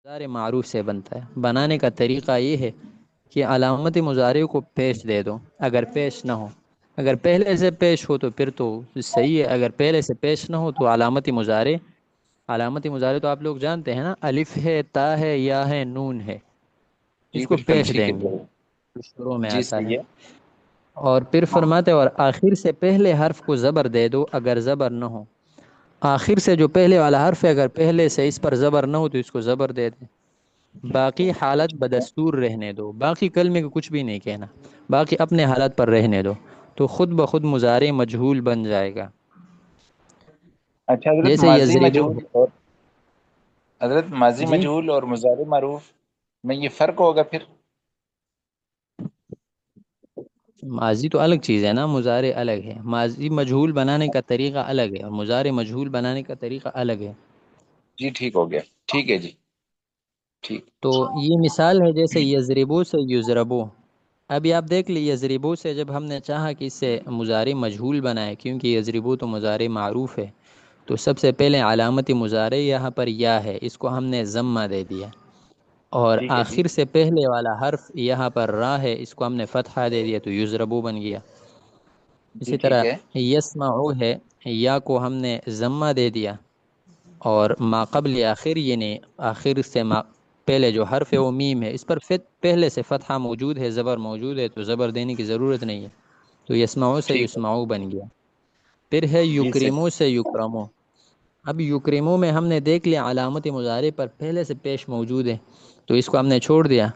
مضارع معروف سے بنتا ہے۔ بنانے کا طریقہ یہ ہے کہ علامت مضارع کو پیش دے دو اگر پیش نہ ہو، اگر پہلے سے پیش ہو تو پھر تو صحیح ہے، اگر پہلے سے پیش نہ ہو تو علامت مضارع تو آپ لوگ جانتے ہیں نا، الف ہے، تا ہے، یا ہے، نون ہے، جی اس کو بالکل پیش ٹھیک دیں ہے گے تو جو شروع میں جی آتا ہے۔ صحیح ہے۔ اور پھر فرماتے اور آخر سے پہلے حرف کو زبر دے دو اگر زبر نہ ہو، آخر سے جو پہلے والا حرف ہے اگر پہلے سے اس پر زبر نہ ہو تو اس کو زبر دے دیں، باقی حالت بدستور رہنے دو، باقی کلمے کو کچھ بھی نہیں کہنا، باقی اپنے حالت پر رہنے دو، تو خود بخود مضارع مجہول بن جائے گا۔ اچھا حضرت، جیسے ماضی یضربو مجہول ہے۔ اور حضرت ماضی جی، مجہول اور مضارع معروف میں یہ فرق ہوگا پھر؟ ماضی تو الگ چیز ہے نا، مضارع الگ ہے، ماضی مجہول بنانے کا طریقہ الگ ہے اور مضارع مجہول بنانے کا طریقہ الگ ہے۔ جی ٹھیک ہو گیا، ٹھیک ہے جی، ٹھیک۔ تو یہ مثال ہے جیسے یضربو سے یضربو۔ ابھی آپ دیکھ لیے یضربو سے جب ہم نے چاہا کہ اس سے مضارع مجہول بنائے، کیونکہ یضربو تو مضارع معروف ہے، تو سب سے پہلے علامت مضارع یہاں پر یا ہے، اس کو ہم نے ضمہ دے دیا، اور ٹھیک ہے جی، آخر سے پہلے والا حرف یہاں پر را ہے، اس کو ہم نے فتحہ دے دیا تو یضربو بن گیا۔ جی اسی طرح ٹھیک ہے، یسمعو ہے، یا کو ہم نے ضمہ دے دیا، اور ما قبل آخر یعنی آخر سے پہلے جو حرف ہے وہ میم ہے، اس پر پہلے سے فتحہ موجود ہے، زبر موجود ہے، تو زبر دینے کی ضرورت نہیں ہے، تو یسمعو سے ٹھیک ہے یسمعو بن گیا۔ پھر ہے جی صحیح، یکرمو سے یکرمو۔ اب یکرمو میں ہم نے دیکھ لیا علامت مضارع پر پہلے سے پیش موجود ہے، تو اس کو ہم نے چھوڑ دیا،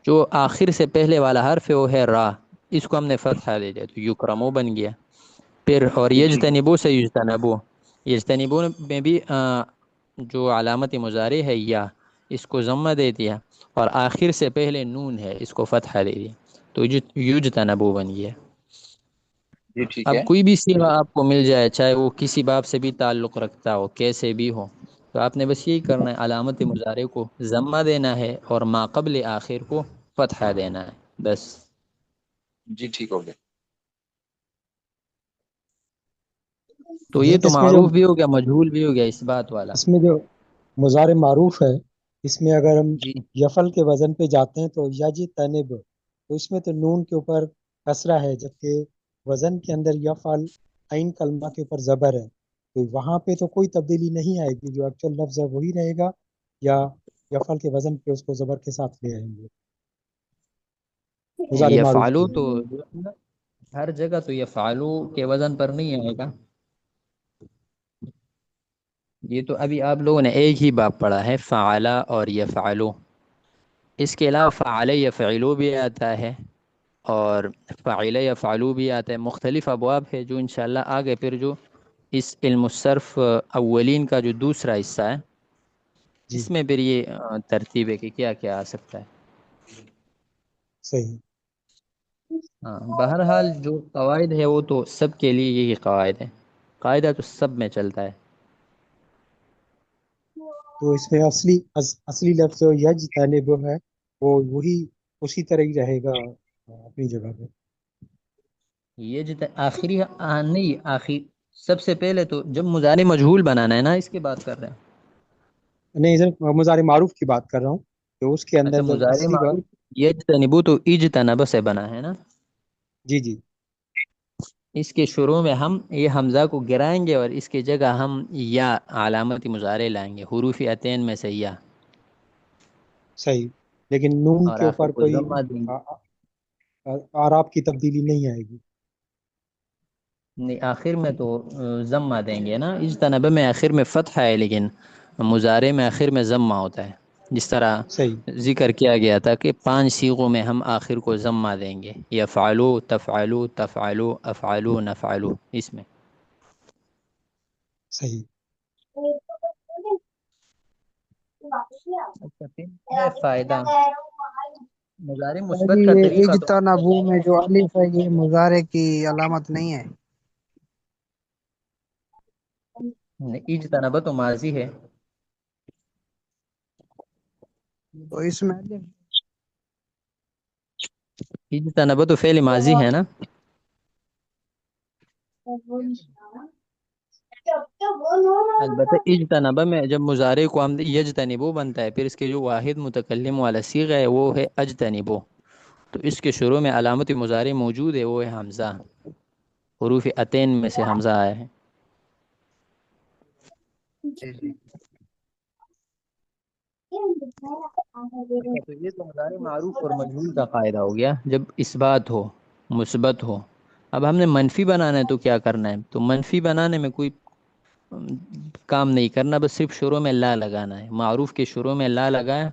جو آخر سے پہلے والا حرف ہے وہ ہے را، اس کو ہم نے فتحہ دے دیا تو یکرمو بن گیا۔ پھر اور جی ٹھیک ہے یجتنبو سے یجتنبو، یجتنبو میں بھی جو علامت مضارع ہے یا، اس کو ضمہ دے دیا، اور آخر سے پہلے نون ہے، اس کو فتحہ دے دیا، تو یجتنبو بن گیا۔ جی ٹھیک اب ہے کوئی بھی صیغہ آپ کو مل جائے، چاہے وہ کسی باب سے بھی تعلق رکھتا ہو، کیسے بھی ہو، تو آپ نے بس یہی کرنا ہے، علامت مضارع کو ضمہ دینا ہے اور ما قبل آخر کو فتحہ دینا ہے، بس۔ جی ٹھیک ہو گیا۔ تو یہ حضرت تو معروف بھی ہو گیا، مجہول بھی ہو گیا، اس بات والا۔ اس میں جو مضارع معروف ہے، اس میں اگر ہم جی، یفل کے وزن پہ جاتے ہیں تو یج تنب، تو اس میں تو نون کے اوپر کسرہ ہے، جبکہ وزن کے اندر یفعل عین کلمہ کے اوپر زبر ہے، تو وہاں پہ تو کوئی تبدیلی نہیں آئے گی، جو ایکچوئل لفظ ہے وہی رہے گا، یا یفعل کے وزن پہ اس کو زبر کے ساتھ لے آئیں گے مضارع معروف یفعلوا کے تو لیے؟ ہر جگہ تو یفعلوا کے وزن پر نہیں آئے گا، یہ تو ابھی آپ لوگوں نے ایک ہی باب پڑھا ہے، فعلا اور یفعلوا، اس کے علاوہ فعل یفعلوا بھی آتا ہے، اور فعل یفعلوا بھی آتا ہے، مختلف ابواب ہے جو انشاءاللہ آگے پھر جو اس علم الصرف اولین کا جو دوسرا حصہ ہے، جی اس میں پھر یہ ترتیب ہے کہ کیا کیا آ سکتا ہے۔ صحیح۔ ہاں، بہرحال جو قواعد ہے وہ تو سب کے لیے یہی قواعد ہے، قاعدہ تو سب میں چلتا ہے۔ تو اس میں اصلی لفظ جو یج تنب ہے، وہ وہی اسی طرح ہی رہے گا اپنی جگہ پہ؟ یہ آخری نہیں، سب سے پہلے تو جب مضارع مجہول بنانا ہے نا، اس کی بات کر رہے ہیں۔ نہیں سر، مضارع معروف کی بات کر رہا ہوں، کہ اس کے اچھا، اندر جب مضارع اصلی معروف یجتنبو تو اجتنب سے بنا ہے نا، جی جی اس کے شروع میں ہم یہ حمزہ کو گرائیں گے اور اس کی جگہ ہم یا علامت مضارع لائیں گے، حروف عطین میں سے یا، صحیح، لیکن نون اور کے آخر اوپر کو کوئی ضمہ دیں گے۔ آراب کی تبدیلی نہیں آئے گی؟ نہیں، آخر میں تو ضمہ دیں گے نا، اجتنب میں آخر میں فتح ہے، لیکن مضارع میں آخر میں ضمہ ہوتا ہے، جس طرح صحیح ذکر کیا گیا تھا کہ 5 صیغوں میں ہم آخر کو ضمہ دیں گے، یفعلو، تفعلو، تفعلو، افعلو، نفعلو، اس میں۔ صحیح۔ اچھا، پھر ہے فائدہ مضارع جی، مثبت کا یہ طریقہ تو اجتنبو میں جو الف ہے یہ مضارع کی علامت نہیں ہے؟ اجتنب تو ماضی ہے، تو اس میں الف اجتنب تو فعل ماضی ہے نا، البتہ اجتنبہ میں جب مضارع کو ہم یجتنبو بنتا ہے، پھر اس کے جو واحد متکلم والا صیغہ ہے وہ ہے اجتنبو، تو اس کے شروع میں علامت مضارع موجود ہے، وہ ہے حمزہ، حروف عتین میں سے حمزہ آیا ہے۔ جی جی اچھا، تو یہ تو مضارع معروف اور مجہول کا قاعدہ ہو گیا جب اثبات ہو، مثبت ہو۔ اب ہم نے منفی بنانا ہے تو کیا کرنا ہے؟ تو منفی بنانے میں کوئی کام نہیں کرنا، بس صرف شروع میں لا لگانا ہے۔ معروف کے شروع میں لا لگایا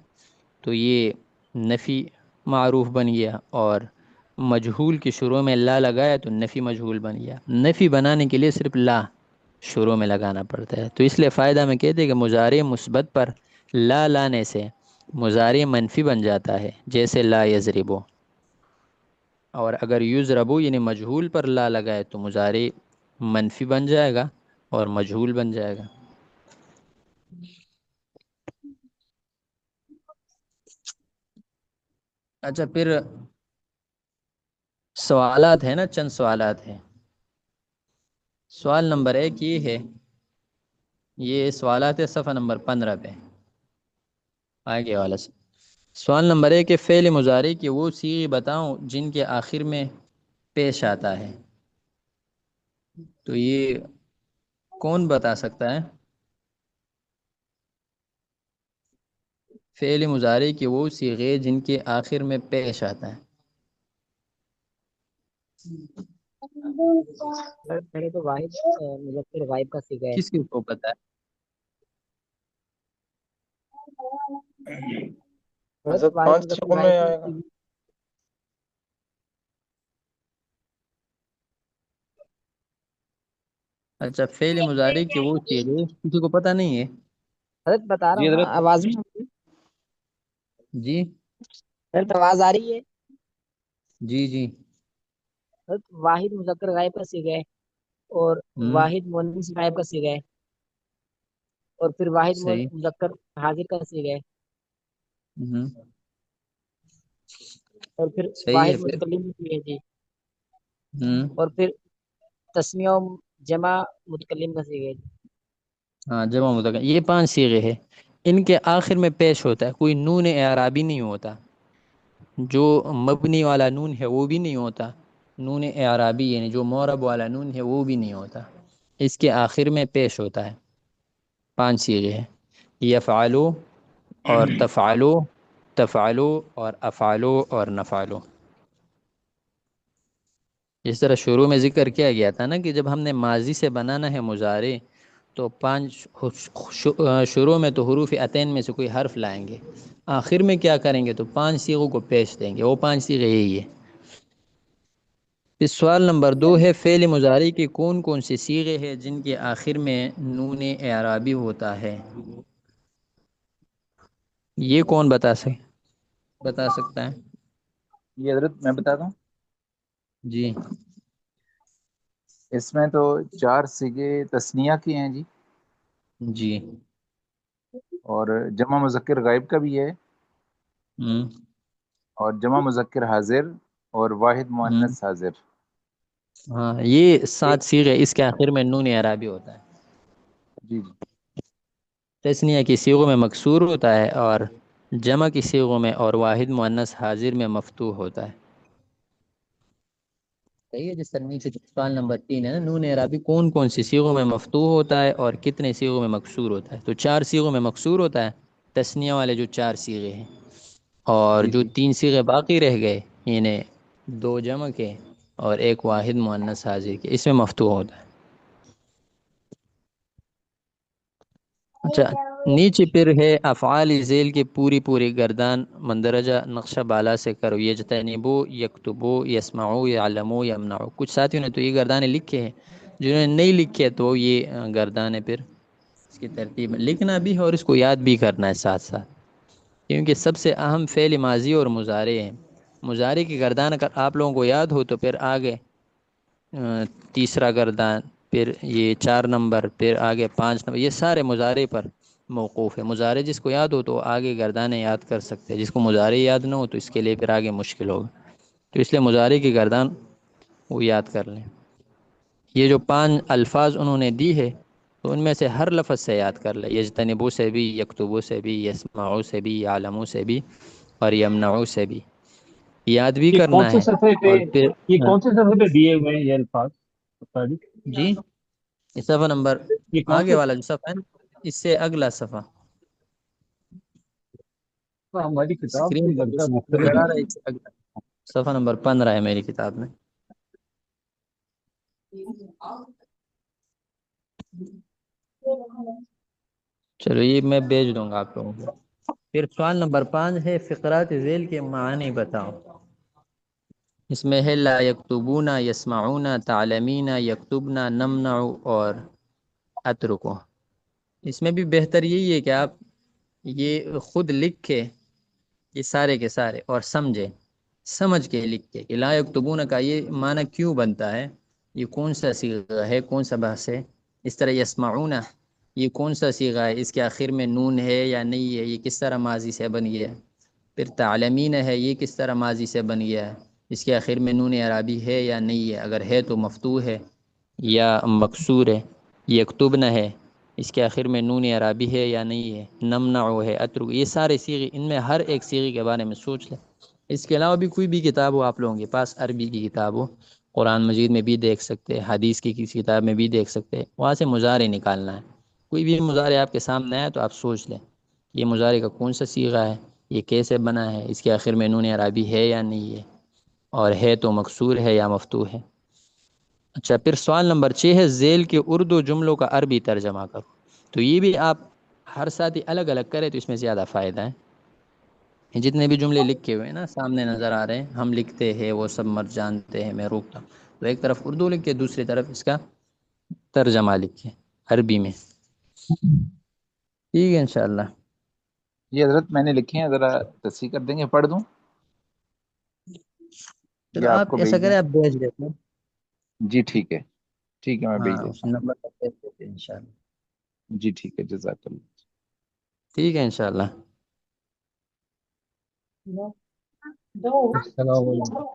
تو یہ نفی معروف بن گیا، اور مجہول کے شروع میں لا لگایا تو نفی مجہول بن گیا۔ نفی بنانے کے لیے صرف لا شروع میں لگانا پڑتا ہے، تو اس لیے فائدہ میں کہتے ہیں کہ مضارع مثبت پر لا لانے سے مضارع منفی بن جاتا ہے، جیسے لا یضربو، اور اگر یضربو یعنی مجہول پر لا لگائے تو مضارع منفی بن جائے گا اور مجہول بن جائے گا۔ اچھا، پھر سوالات ہیں نا، چند سوالات ہیں۔ سوال نمبر 1 یہ ہے، یہ سوالات ہے صفحہ نمبر 15 پہ، آگے والا سے۔ سوال نمبر 1 ہے، فعل مضارع کے وہ صیغے بتاؤ جن کے آخر میں پیش آتا ہے۔ تو یہ کون بتا سکتا ہے؟ فعل مضارع کے وہ صیغے جن کے آخر میں پیش آتا ہے۔ پہلے تو واحد مذکر غائب کا صیغہ ہے۔ کس کس کو پتا ہے؟ حضرت واحد 5 مذکر صيغوں غائب میں کا آئے گا۔ صیغہ۔ اچھا، فعل مضارع کے وہ صیغے کسی کو پتہ نہیں ہے؟ حضرت بتا رہا جی ہوں نا، حضرت، آواز میں جی حضرت آواز آ رہی ہے۔ جی جی۔ حضرت واحد مذکر غائب کا صیغہ ہے، اور ہوں، واحد مؤنث غائب کا صیغہ ہے، اور پھر واحد صحیح۔ مذکر حاضر کا صیغہ ہے، ہوں، اور پھر صحیح ہے واحد پھر۔ متکلم کا صیغہ ہے جی، ہوں، اور پھر تسنیہ و جمع متکلم کا صیغہ ہے جی۔ ہاں، جمع مذکر، یہ 5 صیغے ہیں۔ ان کے آخر میں پیش ہوتا ہے، کوئی نون اعرابی نہیں ہوتا، جو مبنی والا نون ہے وہ بھی نہیں ہوتا، نون اعرابی یعنی جو معرب والا نون ہے وہ بھی نہیں ہوتا، اس کے آخر میں پیش ہوتا ہے۔ 5 صیغے ہیں، یفعلو اور تفعلو، تفعلو اور افعلو اور نفعلو۔ جس طرح شروع میں ذکر کیا گیا تھا نا کہ جب ہم نے ماضی سے بنانا ہے مضارع تو 5 شروع میں تو حروف عتین میں سے کوئی حرف لائیں گے، آخر میں کیا کریں گے تو 5 صیغوں کو پیش دیں گے، وہ 5 صیغے یہی ہے۔ پھر سوال نمبر 2 ہے، فعل مضارع کے کون کون سے صیغے ہیں جن کے آخر میں نون اعرابی ہوتا ہے؟ یہ کون بتا سکتا ہے؟ یہ حضرت میں بتاتا ہوں۔ جی اس میں تو 4 صيغے تثنیہ کی ہیں جی، جی۔ اور جمع مذکر غائب کا بھی ہے، ہوں اور جمع مذکر حاضر، اور واحد ہوں، مؤنث حاضر۔ ہاں، یہ ایک 7 صیغے، اس کے آخر میں نون اعرابی ہوتا ہے۔ جی جی تثنیہ کی صیغوں میں مکسور ہوتا ہے، اور جمع کی صیغوں میں اور واحد مؤنث حاضر میں مفتوح ہوتا ہے۔ صحیح ہے، جس طرح نیچے سوال نمبر 3 ہے نا، نون اعرابی کون کون سی صیغوں میں مفتوح ہوتا ہے اور کتنے صیغوں میں مکسور ہوتا ہے؟ تو 4 صیغوں میں مکسور ہوتا ہے، تثنیہ والے جو 4 صیغے ہیں، اور جی جو جی 3 صیغے باقی رہ گئے، یعنی 2 جمع کے اور 1 واحد مؤنث حاضر کے، اس میں مفتوح ہوتا ہے۔ اچھا، نیچے پھر ہے افعال ذیل کے پوری گردان مندرجہ نقشہ بالا سے کرو، یجتنبو، یکتبو، یسمعو، یعلمو، یمنعو۔ کچھ ساتھیوں نے تو یہ گردانے لکھے ہیں، جنہوں نے نہیں لکھے تو یہ گردانے پھر اس کی ترتیب لکھنا بھی ہے اور اس کو یاد بھی کرنا ہے ساتھ ساتھ، کیونکہ سب سے اہم فعل ماضی اور مضارع ہے۔ مضارع کی گردان اگر آپ لوگوں کو یاد ہو تو پھر آگے تیسرا گردان، پھر یہ 4 نمبر، پھر آگے 5 نمبر، یہ سارے مضارع پر موقوف ہے۔ مضارع جس کو یاد ہو تو آگے گردانیں یاد کر سکتے ہیں، جس کو مضارع یاد نہ ہو تو اس کے لیے پھر آگے مشکل ہوگا، تو اس لیے مضارع کی گردان وہ یاد کر لیں۔ یہ جو 5 الفاظ انہوں نے دی ہے، تو ان میں سے ہر لفظ سے یاد کر لے، یجتنبو سے بھی، یکتبو سے بھی، یسمعو سے بھی، یعلمو سے بھی، اور یمنعو سے بھی یاد بھی یہ کون کرنا سے ہے۔ صفحے پہ اور پھر یہ کون سے صفحے پہ دیے ہوئے ہیں یہ الفاظ؟ استاد جی جی یہ صفحہ نمبر یہ کون آگے سے؟ والا جو صفحہ ہے نا، اس سے اگلا صفحہ ہماری کتاب اسکرین کی پر لگتا جو ہے صفحہ مختلف نظر آ رہا ہے اس سے اگلا صفحہ نمبر 15 ہے میری کتاب میں۔ چلو یہ میں بھیج دوں گا آپ لوگوں کو۔ پھر سوال نمبر 5 ہے فقرات ذیل کے معنی بتاؤ۔ اس میں ہے لا یکتبون، یسمعون، تعلمین، یکتبنا، نمنع اور اترکو۔ اس میں بھی بہتر یہی ہے کہ آپ یہ خود لکھ کے یہ سارے کے سارے اور سمجھ کے لکھ کے کہ لا یکتبون کا یہ معنی کیوں بنتا ہے، یہ کون سا صیغہ ہے، کون سا بحث ہے۔ اس طرح یسمعون یہ کون سا صیغہ ہے، اس کے آخر میں نون ہے یا نہیں ہے، یہ کس طرح ماضی سے بن گیا ہے۔ پھر تعلمین ہے یہ کس طرح ماضی سے بن گیا ہے، اس کے آخر میں نون عرابی ہے یا نہیں ہے، اگر ہے تو مفتوح ہے یا مکسور ہے۔ یکتبن ہے اس کے آخر میں نون عرابی ہے یا نہیں ہے، نمنع ہے، اترک، یہ سارے صیغے، ان میں ہر ایک صیغے کے بارے میں سوچ لیں۔ اس کے علاوہ بھی کوئی بھی کتاب ہو آپ لوگوں کے پاس، عربی کی کتاب ہو، قرآن مجید میں بھی دیکھ سکتے ہیں، حدیث کی کسی کتاب میں بھی دیکھ سکتے ہیں، وہاں سے مضارع نکالنا ہے۔ کوئی بھی مضارع آپ کے سامنے آئے تو آپ سوچ لیں یہ مضارع کا کون سا صیغہ ہے، یہ کیسے بنا ہے، اس کے آخر میں نون عرابی ہے یا نہیں ہے، اور ہے تو مکسور ہے یا مفتوح ہے۔ اچھا پھر سوال نمبر 6 ہے ذیل کے اردو جملوں کا عربی ترجمہ کرو۔ تو یہ بھی آپ ہر ساتھی الگ الگ کرے تو اس میں زیادہ فائدہ ہے۔ یہ جتنے بھی جملے لکھے ہوئے ہیں نا سامنے نظر آ رہے ہیں، ہم لکھتے ہیں وہ سب مر جانتے ہیں میں روکتا ہوں، تو ایک طرف اردو لکھ کے دوسری طرف اس کا ترجمہ لکھیں عربی میں، ٹھیک ہے انشاءاللہ۔ یہ حضرت میں نے لکھے ہیں، ذرا تصحیح کر دیں گے، پڑھ دوں چلو یا آپ آپ کو ایسا بھیج دیں؟ کریں آپ بھیج دیتے ہیں، جی ٹھیک ہے، ٹھیک ہے، میں ہاں بھیج اس دیتا نمبر پر بھیج دیتے ہیں انشاءاللہ، ہوں۔ جی ٹھیک ہے، جزاک اللہ۔ ٹھیک ہے انشاءاللہ۔ السلام علیکم۔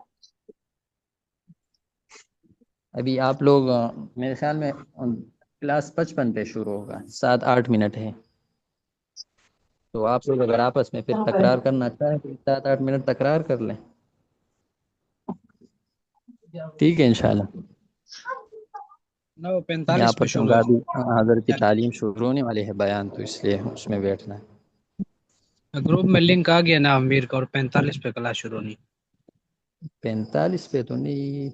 ابھی آپ لوگ میرے خیال میں کلاس 55 پہ شروع ہوگا، 7-8 منٹ ہے، تو آپ لوگ اگر آپس میں پھر تکرار کرنا چاہیں تو 7-8 منٹ تکرار کر لیں، ٹھیک ہے انشاءاللہ۔ 9:45 پہ آپس میں شروع ابھی حضرت کی تعلیم شروع ہونے والے ہے، بیان، تو اس لیے اس میں بیٹھنا ہے۔ ہے گروپ میں لنک آ گیا نا امیر کا، اور 45 پہ کلاس شروع ہونی۔ 45 پہ تو نہیں،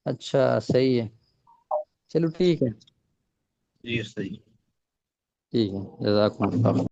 اچھا صحیح ہے، چلو ٹھیک ہے، جی صحیح۔ ٹھیک ہے، جزاکم اللہ۔